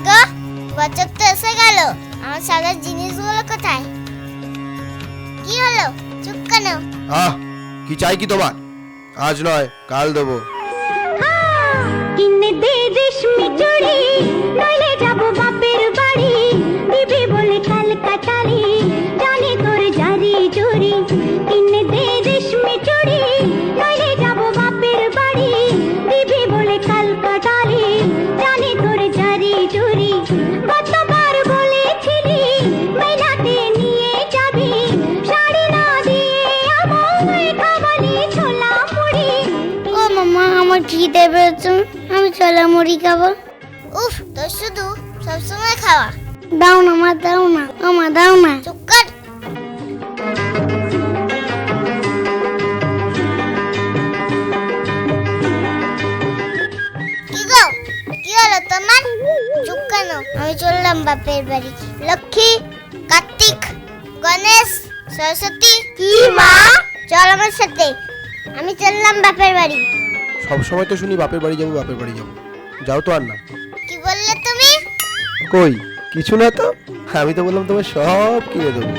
গো, বছর তো এসে গেল, আমার সাজার জিনিসগুলো কোথায়? কি হলো, চুপ কেন? কি চাই কি তোমার? আজ নয় কাল দেবো। কিনে দে রেশমি চুড়ি, নইলে যাব বাপের বাড়ি, দিবি বলে কাল কাটালি, জানে তোর জারি জুরি। কিনে দে রেশমি চুড়ি, নইলে যাব বাপের বাড়ি, দিবি বলে কাল কাটালি, জানে তোর জারি জুরি। কতবার বলেছিলি মেলাতে নিয়ে যাবি, শাড়ি না দিয়ে আমায় খাওয়ালি ছোলা মুড়ি। ও মামা, আমার খিদে পেয়েছে, আমি ছোলা মুড়ি খাবো। উফ, তোর শুধু সবসময় খাওয়া। দাও না মা, দাও না, আমার দাও না। চুপ কর। কি গো, কি হলো তোমার? চুপ কেন? আমি চললাম বাপের বাড়ি। লক্ষ্মী, কার্তিক, গণেশ, সরস্বতী। কি মা? চল আমার সাথে, আমি চললাম বাপের বাড়ি। সব সময় তো শুনি বাপের বাড়ি যাবো বাপের বাড়ি যাবো, যাও তো আর না। কি বললে তুমি? কই কিছু না তো, আমি তো বললাম তোমার সব কিনে দেবো।